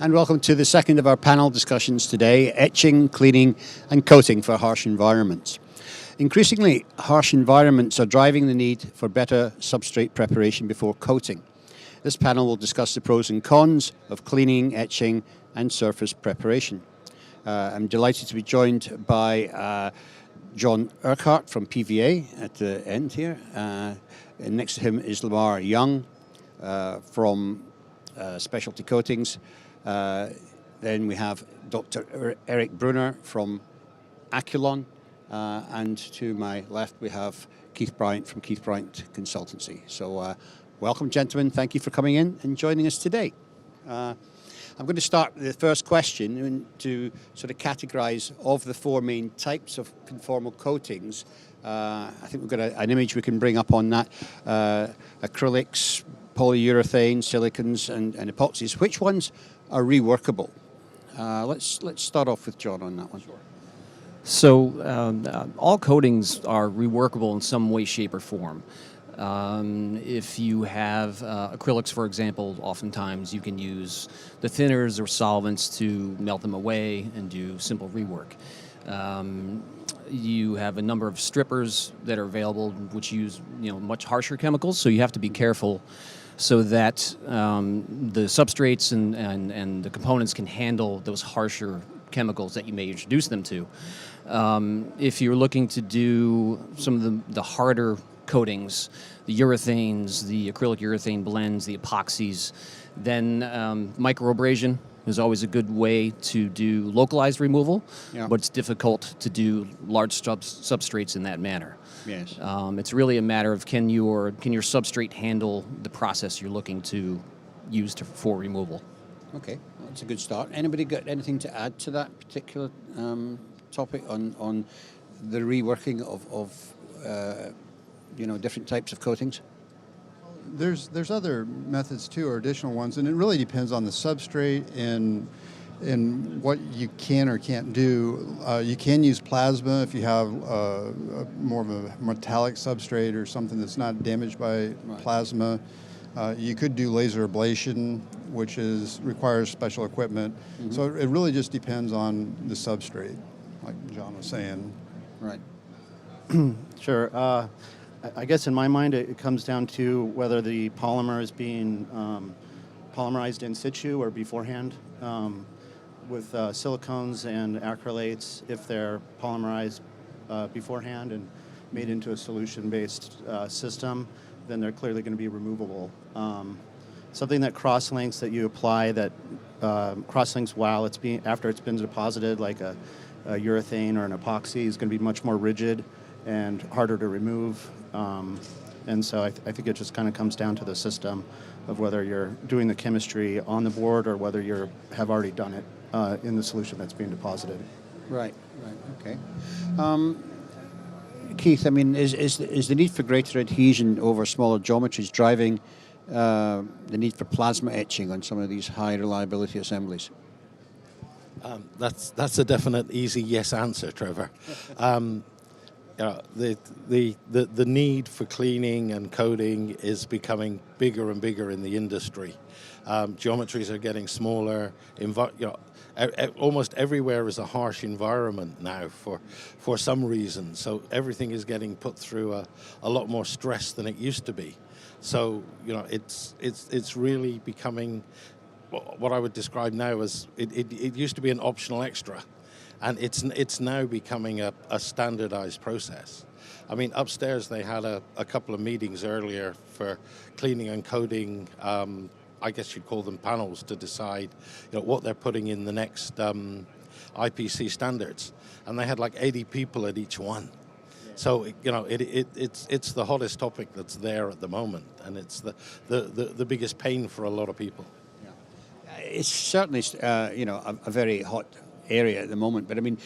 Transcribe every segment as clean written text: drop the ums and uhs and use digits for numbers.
And welcome to the second of our panel discussions today, etching, cleaning and coating for harsh environments. Increasingly, harsh environments are driving the need for better substrate preparation before coating. This panel will discuss the pros and cons of cleaning, etching and surface preparation. I'm delighted to be joined by John Urquhart from PVA at the end here. And next to him is Lamar Young from Specialty Coatings. Then we have Dr. Eric Brunner from Aculon, and to my left we have Keith Bryant from Keith Bryant Consultancy. So welcome, gentlemen. Thank you for coming in and joining us today. I'm going to start with the first question to sort of categorize of the four main types of conformal coatings. I think we've got an image we can bring up on that. Acrylics, polyurethane, silicons and epoxies. Which ones are reworkable? Let's start off with John on that one. Sure. So all coatings are reworkable in some way, shape, or form. If you have acrylics, for example, oftentimes you can use the thinners or solvents to melt them away and do simple rework. You have a number of strippers that are available which use much harsher chemicals, so you have to be careful so that the substrates and the components can handle those harsher chemicals that you may introduce them to. If you're looking to do some of the harder coatings, the urethanes, the acrylic urethane blends, the epoxies, then microabrasion is always a good way to do localized removal, but it's difficult to do large substrates in that manner. Yes. It's really a matter of can your substrate handle the process you're looking to use for removal. Okay, well, that's a good start. Anybody got anything to add to that particular topic on the reworking of different types of coatings? There's other methods too, or additional ones, and it really depends on the substrate and what you can or can't do. You can use plasma if you have more of a metallic substrate or something that's not damaged by plasma. You could do laser ablation, which requires special equipment. Mm-hmm. So it really just depends on the substrate, like John was saying. Right. Sure. I guess in my mind it comes down to whether the polymer is being polymerized in situ or beforehand. With silicones and acrylates, if they're polymerized beforehand and made into a solution-based system, then they're clearly going to be removable. Something that cross-links that you apply that cross-links while after it's been deposited, like a urethane or an epoxy, is going to be much more rigid and harder to remove. And so I think it just kind of comes down to the system of whether you're doing the chemistry on the board or whether you have already done it in the solution that's being deposited. Right, okay. Keith, I mean, is the need for greater adhesion over smaller geometries driving the need for plasma etching on some of these high reliability assemblies? That's a definite easy yes answer, Trevor. The need for cleaning and coating is becoming bigger and bigger in the industry. Geometries are getting smaller. Almost everywhere is a harsh environment now for some reason. So everything is getting put through a lot more stress than it used to be. So it's really becoming what I would describe now as it used to be an optional extra. And it's now becoming a standardized process. I mean, upstairs they had a couple of meetings earlier for cleaning and coating, I guess you'd call them panels, to decide what they're putting in the next IPC standards. And they had like 80 people at each one. So, it's the hottest topic that's there at the moment, and it's the biggest pain for a lot of people. Yeah. It's certainly, a very hot area at the moment, but I mean,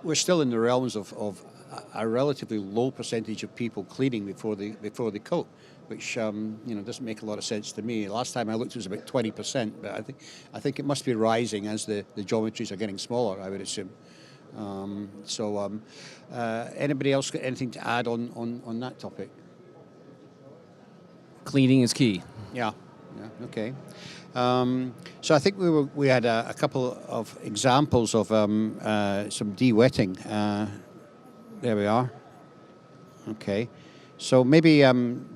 we're still in the realms of a relatively low percentage of people cleaning before they coat, which doesn't make a lot of sense to me. Last time I looked, it was about 20%, but I think it must be rising as the geometries are getting smaller, I would assume. Anybody else got anything to add on that topic? Cleaning is key. Yeah. Yeah. Okay. So I think we had a couple of examples of some de-wetting. There we are. Okay. So maybe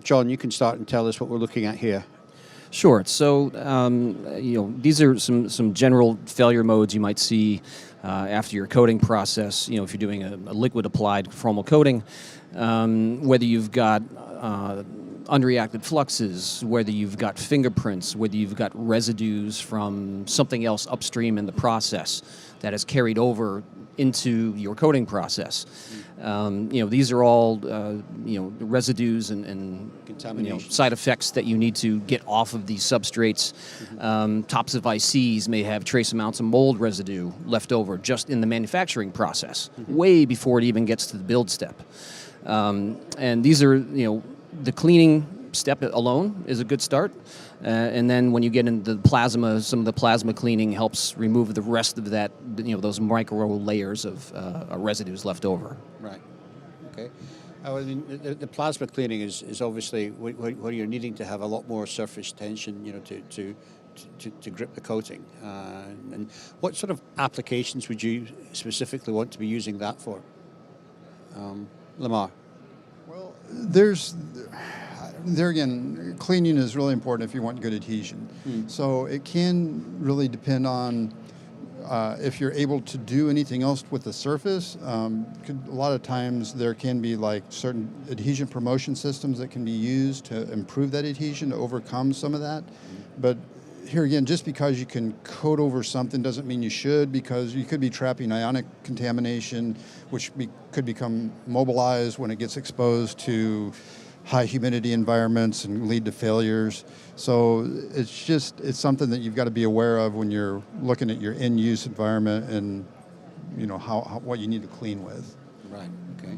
John, you can start and tell us what we're looking at here. Sure. So, these are some general failure modes you might see after your coating process. If you're doing a liquid applied formal coating, whether you've got unreacted fluxes, whether you've got fingerprints, whether you've got residues from something else upstream in the process that has carried over into your coating process. These are all residues and side effects that you need to get off of these substrates. Tops of ICs may have trace amounts of mold residue left over just in the manufacturing process, way before it even gets to the build step. And these are, the cleaning step alone is a good start. And then when you get into the plasma, some of the plasma cleaning helps remove the rest of that, those micro layers of residues left over. Right. Okay. I mean, the plasma cleaning is obviously where you're needing to have a lot more surface tension, to grip the coating. And what sort of applications would you specifically want to be using that for? Lamar. Well, there again, cleaning is really important if you want good adhesion. So it can really depend on if you're able to do anything else with the surface. A lot of times there can be like certain adhesion promotion systems that can be used to improve that adhesion, to overcome some of that. But here again, just because you can coat over something doesn't mean you should, because you could be trapping ionic contamination, which could become mobilized when it gets exposed to high humidity environments and lead to failures. So it's something that you've got to be aware of when you're looking at your end-use environment and what you need to clean with. Right. Okay.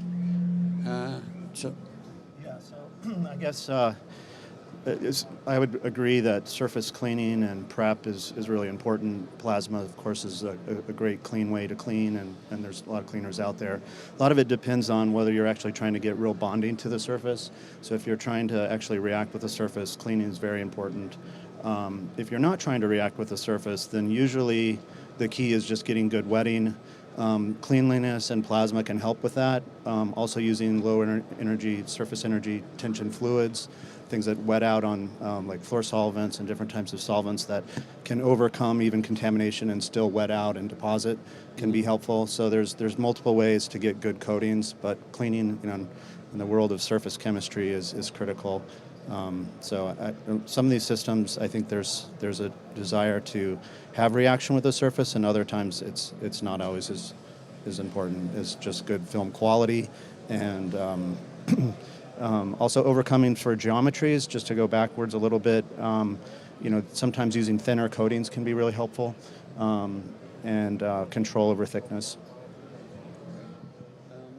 So I guess I would agree that surface cleaning and prep is really important. Plasma, of course, is a great clean way to clean, and there's a lot of cleaners out there. A lot of it depends on whether you're actually trying to get real bonding to the surface. So if you're trying to actually react with the surface, cleaning is very important. If you're not trying to react with the surface, then usually the key is just getting good wetting. Cleanliness and plasma can help with that. Also using low energy, surface energy tension fluids, things that wet out on like floor solvents and different types of solvents that can overcome even contamination and still wet out and deposit can be helpful. So there's multiple ways to get good coatings, but cleaning in the world of surface chemistry is critical. Some of these systems, I think there's a desire to have reaction with the surface, and other times it's not always as important as just good film quality. And also overcoming for geometries, just to go backwards a little bit, sometimes using thinner coatings can be really helpful, and control over thickness.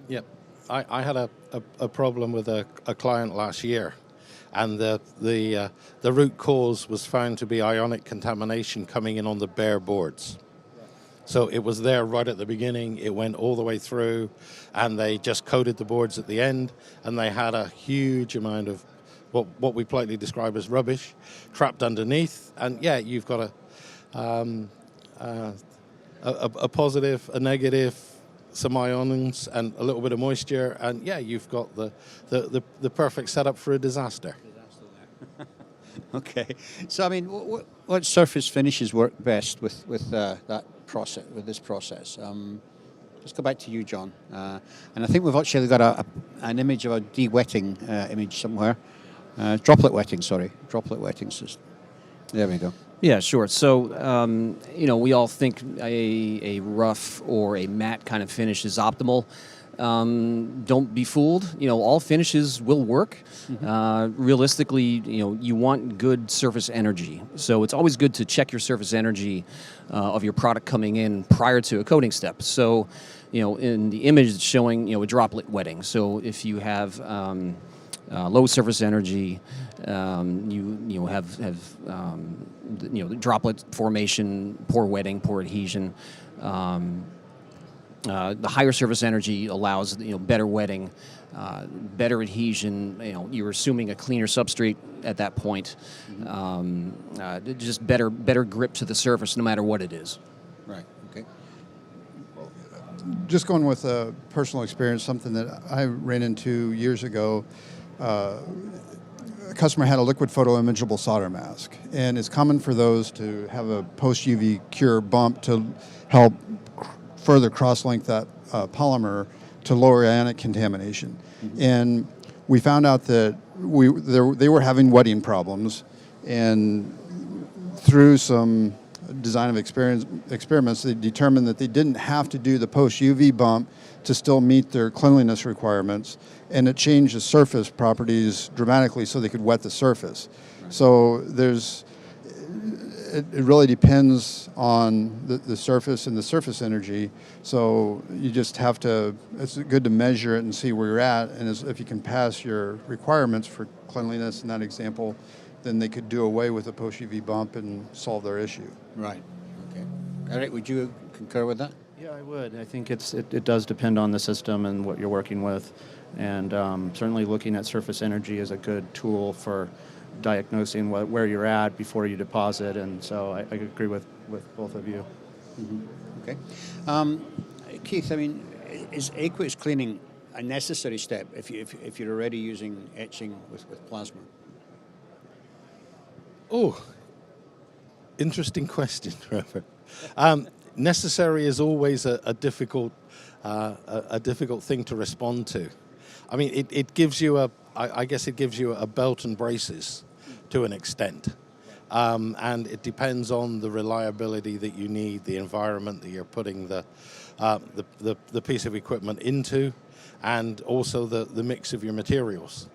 Yep. I had a problem with a client last year, and the root cause was found to be ionic contamination coming in on the bare boards. So it was there right at the beginning, it went all the way through, and they just coated the boards at the end, and they had a huge amount of what we politely describe as rubbish trapped underneath. And yeah, you've got a positive, a negative, some ions, and a little bit of moisture, and yeah, you've got the perfect setup for a disaster. okay. So I mean, what surface finishes work best with that process, with this process? Let's go back to you, John. And I think we've actually got an image of a de-wetting image somewhere. Droplet wetting system. There we go. Yeah, sure. So, we all think a rough or a matte kind of finish is optimal. Don't be fooled. All finishes will work. Realistically, you want good surface energy. So it's always good to check your surface energy of your product coming in prior to a coating step. So, in the image it's showing, a droplet wetting. So if you have low surface energy, you have the droplet formation, poor wetting, poor adhesion. The higher surface energy allows better wetting, better adhesion. You're assuming a cleaner substrate at that point. Just better grip to the surface, no matter what it is. Right. Okay. Just going with a personal experience, something that I ran into years ago. A customer had a liquid photoimageable solder mask, and it's common for those to have a post-UV cure bump to help further cross-link that polymer to lower ionic contamination. And we found out that they were having wetting problems, and through some design of experiments, they determined that they didn't have to do the post-UV bump to still meet their cleanliness requirements, and it changed the surface properties dramatically so they could wet the surface. Right. So it really depends on the surface and the surface energy. So you just have to, it's good to measure it and see where you're at, and if you can pass your requirements for cleanliness in that example, then they could do away with a post-UV bump and solve their issue. Right. Okay. Eric, would you concur with that? Yeah, I would. I think it does depend on the system and what you're working with, and certainly looking at surface energy is a good tool for diagnosing where you're at before you deposit, and so I agree with both of you. Okay. Keith, I mean, is aqueous cleaning a necessary step if you're already using etching with plasma? Oh, interesting question, Trevor. Necessary is always a difficult thing to respond to. I mean, it gives you I guess it gives you a belt and braces to an extent, and it depends on the reliability that you need, the environment that you're putting the piece of equipment into, and also the mix of your materials.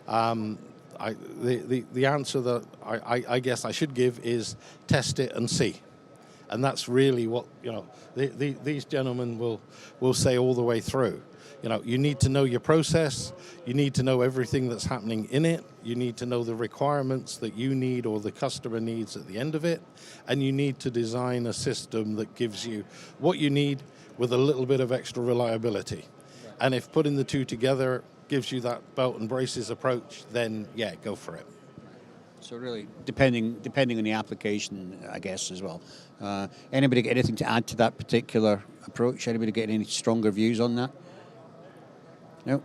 The answer that I guess I should give is test it and see. And that's really what, these gentlemen will say all the way through. You need to know your process, you need to know everything that's happening in it, you need to know the requirements that you need or the customer needs at the end of it, and you need to design a system that gives you what you need with a little bit of extra reliability. Right. And if putting the two together gives you that belt and braces approach, then yeah, go for it. So really, depending on the application, I guess, as well. Anybody got anything to add to that particular approach? Anybody get any stronger views on that? No?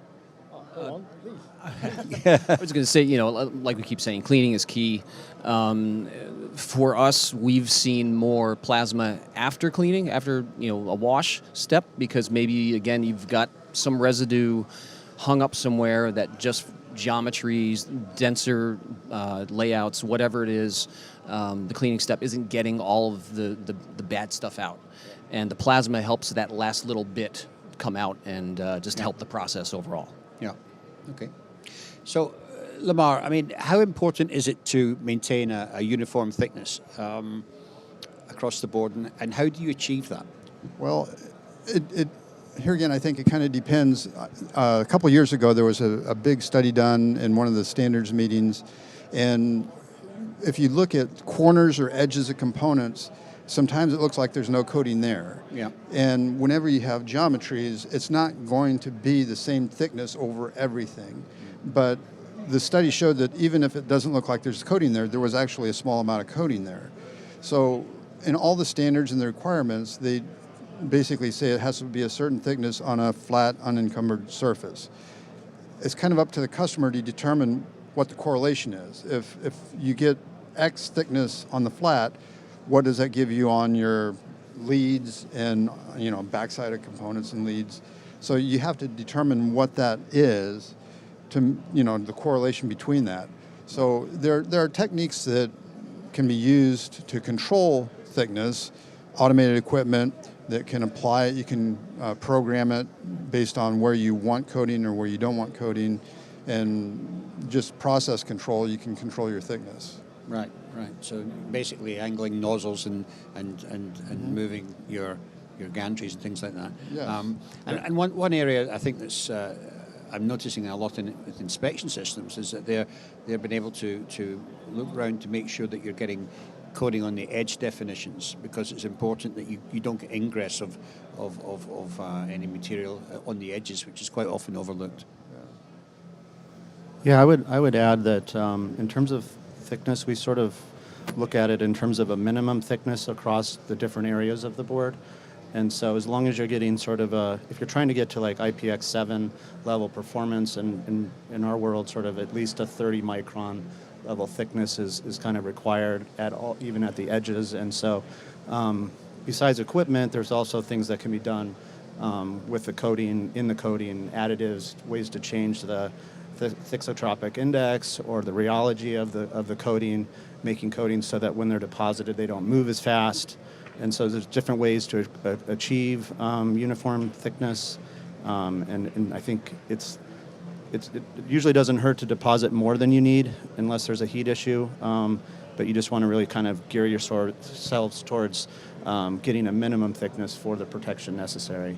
I was going to say, like we keep saying, cleaning is key. For us, we've seen more plasma after cleaning, after a wash step, because maybe, again, you've got some residue hung up somewhere that just geometries, denser layouts, whatever it is, the cleaning step isn't getting all of the bad stuff out. And the plasma helps that last little bit come out and just help the process overall. Yeah. Okay. So, Lamar, I mean, how important is it to maintain a uniform thickness across the board, and how do you achieve that? Well, here again, I think it kind of depends. A couple of years ago, there was a big study done in one of the standards meetings, and if you look at corners or edges of components, sometimes it looks like there's no coating there. Yeah. And whenever you have geometries, it's not going to be the same thickness over everything. But the study showed that even if it doesn't look like there's coating there, there was actually a small amount of coating there. So in all the standards and the requirements, they basically say it has to be a certain thickness on a flat, unencumbered surface. It's kind of up to the customer to determine what the correlation is. If you get X thickness on the flat, what does that give you on your leads and backside of components and leads? So you have to determine what that is to the correlation between that. So there are techniques that can be used to control thickness, automated equipment that can apply it. You can program it based on where you want coating or where you don't want coating, and just process control, you can control your thickness. Right. So basically angling nozzles and moving your gantries and things like that. Yes. And one area I think that's I'm noticing a lot with inspection systems is that they've been able to look around to make sure that you're getting coating on the edge definitions, because it's important that you don't get ingress of any material on the edges, which is quite often overlooked. Yeah, I would add that in terms of thickness, we sort of look at it in terms of a minimum thickness across the different areas of the board. And so as long as you're getting sort of if you're trying to get to like IPX7 level performance, and in our world sort of at least a 30 micron level thickness is kind of required at all, even at the edges. And so besides equipment, there's also things that can be done with the coating, in the coating, additives, ways to change the thixotropic index or the rheology of the coating, making coatings so that when they're deposited they don't move as fast. And so there's different ways to achieve uniform thickness, and I think it usually doesn't hurt to deposit more than you need unless there's a heat issue, but you just want to really kind of gear yourselves towards getting a minimum thickness for the protection necessary.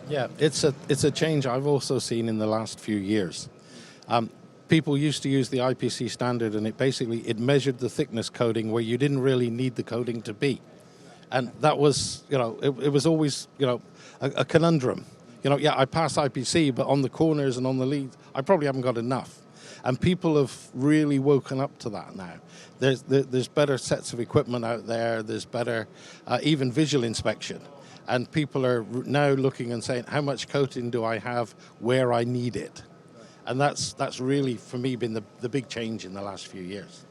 Yeah, it's a change I've also seen in the last few years. People used to use the IPC standard, and it measured the thickness coating where you didn't really need the coating to be, and that was, it was always, a conundrum. Yeah, I pass IPC, but on the corners and on the leads, I probably haven't got enough. And people have really woken up to that now. There's better sets of equipment out there. There's better, even visual inspection. And people are now looking and saying, how much coating do I have where I need it? And that's really, for me, been the big change in the last few years.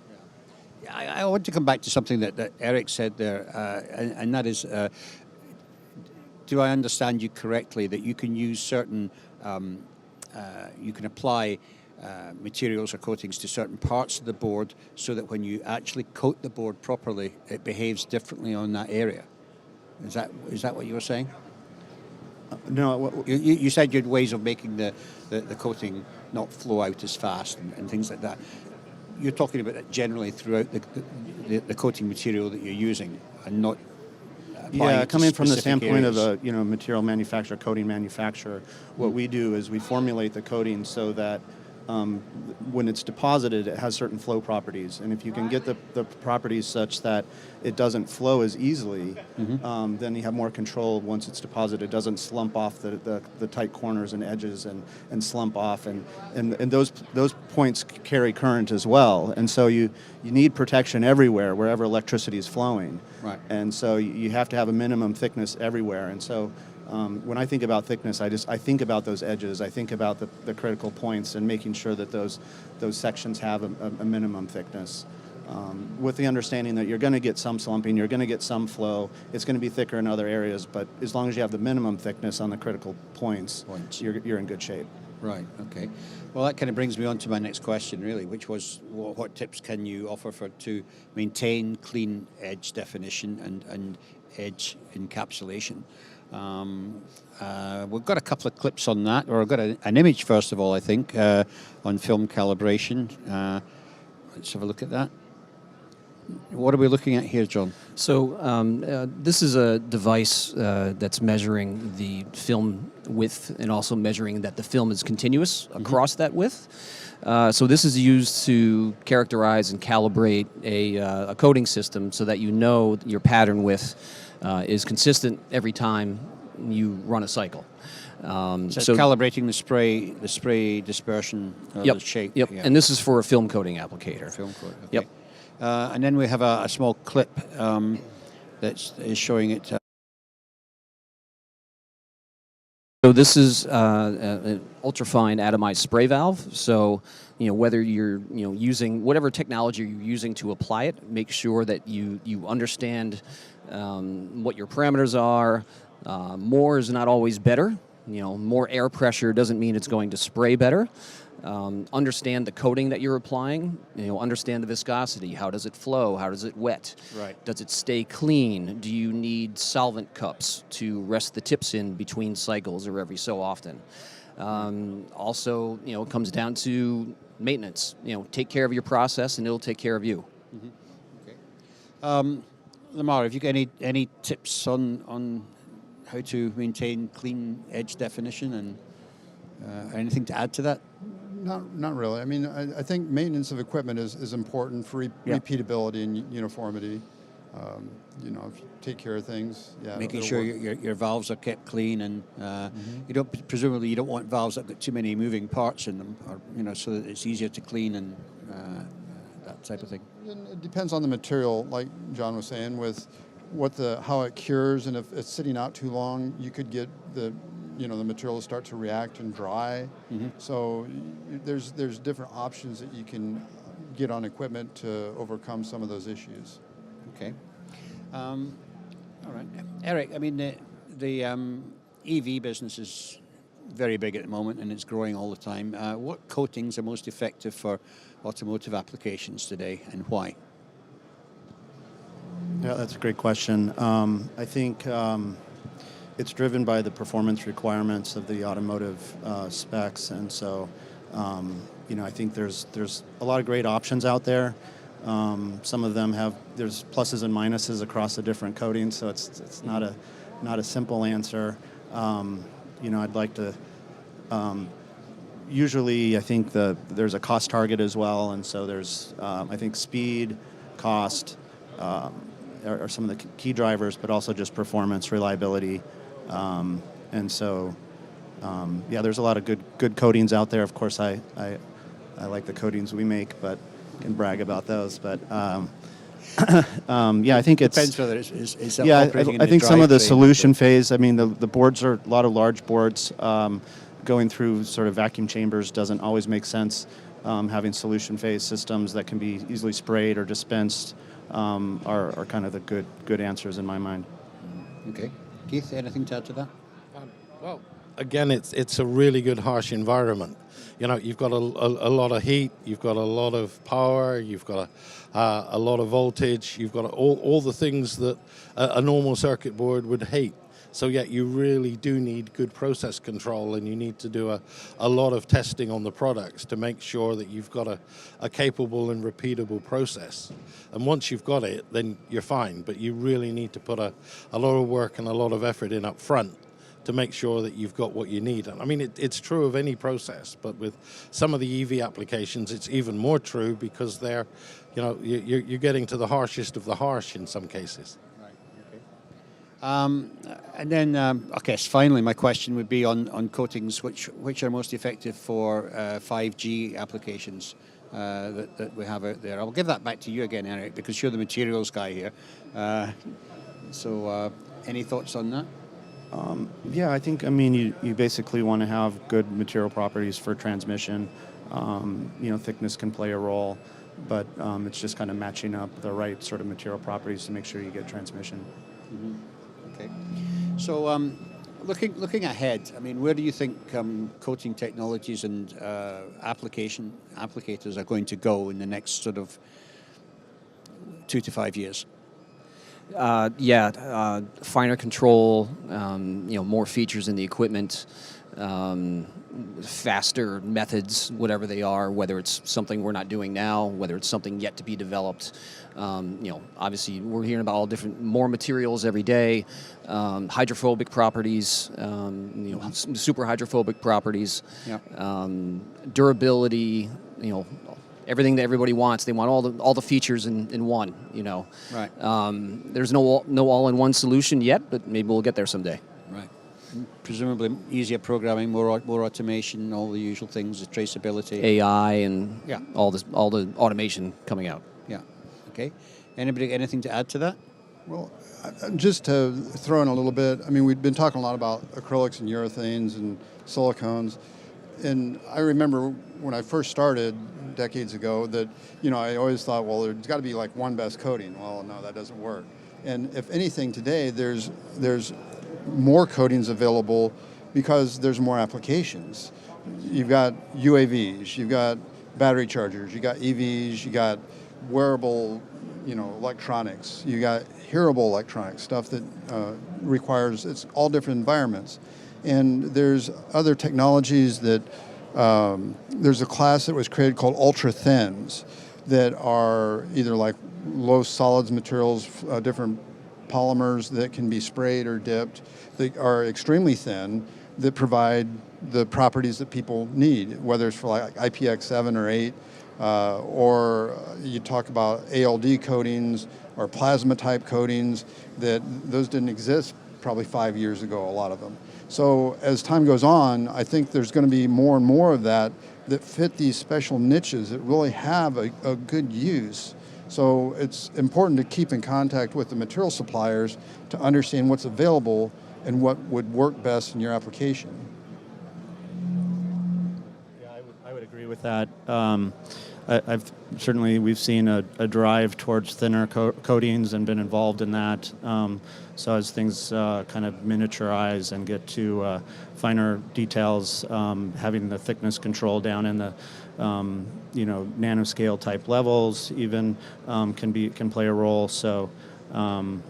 Yeah, I want to come back to something that Eric said there, and that is, do I understand you correctly that you can use certain, you can apply materials or coatings to certain parts of the board so that when you actually coat the board properly, it behaves differently on that area? Is that what you were saying? No. You said you had ways of making the coating not flow out as fast and things like that. You're talking about it generally throughout the coating material that you're using, and not applying it to coming from the specific standpoint areas. of a material manufacturer, coating manufacturer, what we do is we formulate the coating so that when it's deposited, it has certain flow properties, and if you can get the properties such that it doesn't flow as easily, then you have more control once it's deposited. It doesn't slump off the tight corners and edges and slump off, and those points carry current as well, and so you need protection everywhere wherever electricity is flowing. Right. And so you have to have a minimum thickness everywhere, and so when I think about thickness, I think about those edges. I think about the critical points and making sure that those sections have a minimum thickness, with the understanding that you're going to get some slumping, you're going to get some flow. It's going to be thicker in other areas, but as long as you have the minimum thickness on the critical points. You're in good shape. Right. Okay. Well, that kind of brings me on to my next question, really, which was what tips can you offer to maintain clean edge definition and edge encapsulation? We've got a couple of clips on that, or I've got an image first of all, I think, on film calibration. Let's have a look at that. What are we looking at here, John? So this is a device that's measuring the film width and also measuring that the film is continuous across that width. So this is used to characterize and calibrate a coating system so that you know your pattern width is consistent every time you run a cycle. So calibrating the spray dispersion, the shape. Yep. Yeah. And this is for a film coating applicator. Film coating. Okay. Yep. And then we have a small clip that is showing it. So this is an ultrafine atomized spray valve. So, whether you're using whatever technology you're using to apply it, make sure that you understand what your parameters are. More is not always better. More air pressure doesn't mean it's going to spray better. Understand the coating that you're applying. Understand the viscosity. How does it flow? How does it wet? Right. Does it stay clean? Do you need solvent cups to rest the tips in between cycles or every so often? Also, it comes down to maintenance. Take care of your process, and it'll take care of you. Okay. Lamar, have you got any tips on how to maintain clean edge definition, and anything to add to that? Not really. I mean, I think maintenance of equipment is important for Yeah. repeatability and uniformity. If you take care of things, Making it'll sure work. your valves are kept clean, and you don't presumably you don't want valves that got too many moving parts in them, or so that it's easier to clean and that type of thing. And it depends on the material, like John was saying, with how it cures, and if it's sitting out too long, you could get the material to start to react and dry. So there's different options that you can get on equipment to overcome some of those issues. Okay. All right, Eric. I mean, the EV business is very big at the moment, and it's growing all the time. What coatings are most effective for automotive applications today, and why? Yeah, that's a great question. I think it's driven by the performance requirements of the automotive specs, and so I think there's a lot of great options out there. Some of them there's pluses and minuses across the different coatings, so it's not a simple answer. I'd like to. Usually, I think there's a cost target as well, and so there's I think speed, cost are some of the key drivers, but also just performance, reliability, and so there's a lot of good coatings out there. Of course, I like the coatings we make, but can brag about those. But I think it's Depends whether it's I think some of the solution phase. I mean, the boards are a lot of large boards. Going through sort of vacuum chambers doesn't always make sense. Having solution phase systems that can be easily sprayed or dispensed are kind of the good answers in my mind. Okay, Keith, anything to add to that? Well, again, it's a really good harsh environment. You've got a lot of heat, you've got a lot of power, you've got a lot of voltage, you've got all the things that a normal circuit board would hate. So you really do need good process control, and you need to do a lot of testing on the products to make sure that you've got a capable and repeatable process. And once you've got it, then you're fine. But you really need to put a lot of work and a lot of effort in up front to make sure that you've got what you need. And I mean, it's true of any process, but with some of the EV applications, it's even more true because you're getting to the harshest of the harsh in some cases. And then, I guess finally, my question would be on coatings, which are most effective for 5G applications that we have out there. I'll give that back to you again, Eric, because you're the materials guy here. So, any thoughts on that? I think, you basically want to have good material properties for transmission. Thickness can play a role, but it's just kind of matching up the right sort of material properties to make sure you get transmission. Mm-hmm. Okay. So, looking ahead, I mean, where do you think coating technologies and applicators are going to go in the next sort of 2 to 5 years? Finer control, more features in the equipment, faster methods, whatever they are, whether it's something we're not doing now, whether it's something yet to be developed. Obviously we're hearing about all different, more materials every day, hydrophobic properties, super hydrophobic properties, durability, everything that everybody wants. They want all the features in one, Right. There's no all-in-one solution yet, but maybe we'll get there someday. Right. And presumably easier programming, more automation, all the usual things, the traceability. AI and all the automation coming out. Yeah. Okay. Anything to add to that? Well, just to throw in a little bit, I mean, we've been talking a lot about acrylics and urethanes and silicones. And I remember when I first started decades ago that, I always thought, well, there's got to be like one best coating. Well, no, that doesn't work. And if anything today, there's more coatings available because there's more applications. You've got UAVs, you've got battery chargers, you got EVs, you got wearable, electronics, you got hearable electronics, stuff that requires, it's all different environments. And there's other technologies that, there's a class that was created called ultra thins that are either like low solids materials, different polymers that can be sprayed or dipped. They are extremely thin, that provide the properties that people need, whether it's for like IPX7 or 8, or you talk about ALD coatings or plasma type coatings, that those didn't exist probably 5 years ago, a lot of them. So as time goes on, I think there's going to be more and more of that fit these special niches that really have a good use. So it's important to keep in contact with the material suppliers to understand what's available and what would work best in your application. Yeah, I would agree with that. We've seen a drive towards thinner coatings and been involved in that. So as things kind of miniaturize and get to finer details, having the thickness control down in the nanoscale type levels even can play a role. So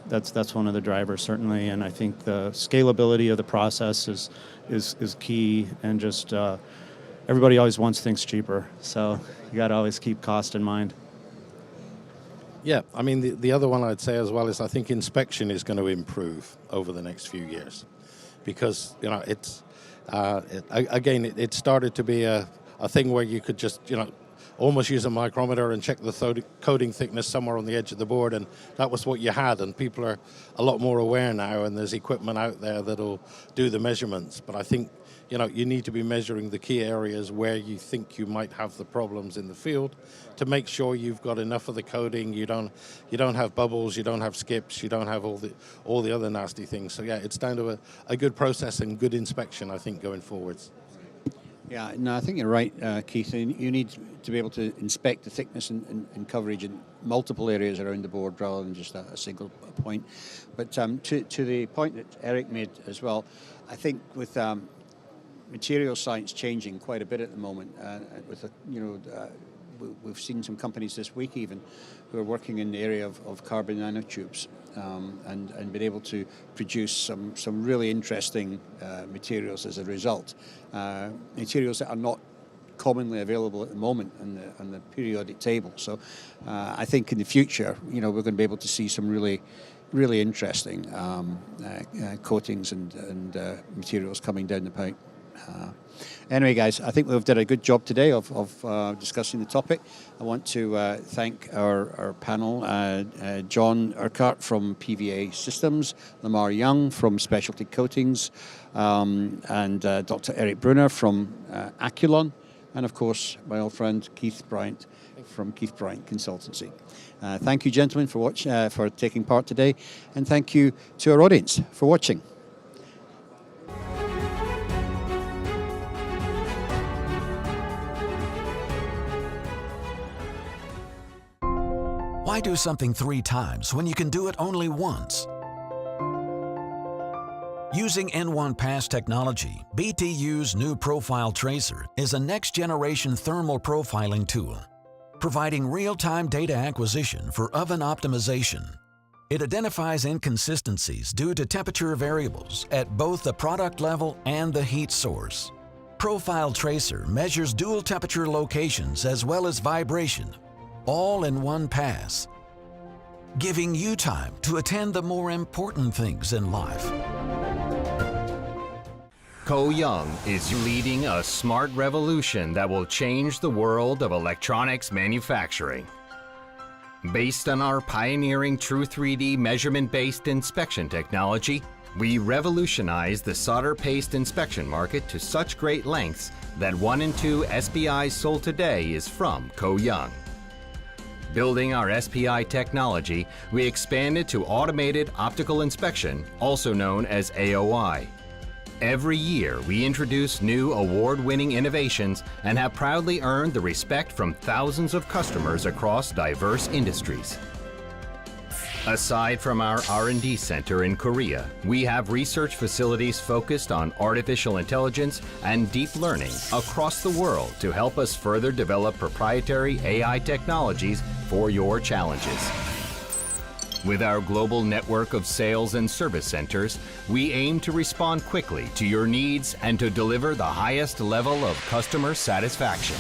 that's one of the drivers certainly, and I think the scalability of the process is key, and just everybody always wants things cheaper, so you got to always keep cost in mind. Yeah, I mean, the other one I'd say as well is I think inspection is going to improve over the next few years, because it started to be a thing where you could just almost use a micrometer and check the coating thickness somewhere on the edge of the board, and that was what you had. And people are a lot more aware now, and there's equipment out there that'll do the measurements. But I think you need to be measuring the key areas where you think you might have the problems in the field to make sure you've got enough of the coating. You don't have bubbles, you don't have skips, you don't have all the other nasty things. So yeah, it's down to a good process and good inspection, I think, going forwards. Yeah, no, I think you're right, Keith. You need to be able to inspect the thickness and coverage in multiple areas around the board rather than just a single point. But to the point that Eric made as well, I think with material science changing quite a bit at the moment, we've seen some companies this week even who are working in the area of carbon nanotubes and been able to produce some really interesting materials as a result. Materials that are not commonly available at the moment on the periodic table. So I think in the future, we're going to be able to see some really interesting coatings and materials coming down the pipe. Anyway, guys, I think we've done a good job today of discussing the topic. I want to thank our panel, John Urquhart from PVA Systems, Lamar Young from Specialty Coatings, and Dr. Eric Brunner from Aculon, and of course my old friend Keith Bryant from Keith Bryant Consultancy. Thank you, gentlemen, for taking part today, and thank you to our audience for watching. Why do something 3 times when you can do it only once? Using N1 Pass technology, BTU's new Profile Tracer is a next-generation thermal profiling tool, providing real-time data acquisition for oven optimization. It identifies inconsistencies due to temperature variables at both the product level and the heat source. Profile Tracer measures dual temperature locations as well as vibration, all in one pass, giving you time to attend the more important things in life. Ko Young is leading a smart revolution that will change the world of electronics manufacturing. Based on our pioneering True 3D measurement-based inspection technology, we revolutionize the solder paste inspection market to such great lengths that 1 in 2 SPIs sold today is from Ko Young. Building our SPI technology, we expanded to automated optical inspection, also known as AOI. Every year, we introduce new award-winning innovations and have proudly earned the respect from thousands of customers across diverse industries. Aside from our R&D center in Korea, we have research facilities focused on artificial intelligence and deep learning across the world to help us further develop proprietary AI technologies for your challenges. With our global network of sales and service centers, we aim to respond quickly to your needs and to deliver the highest level of customer satisfaction.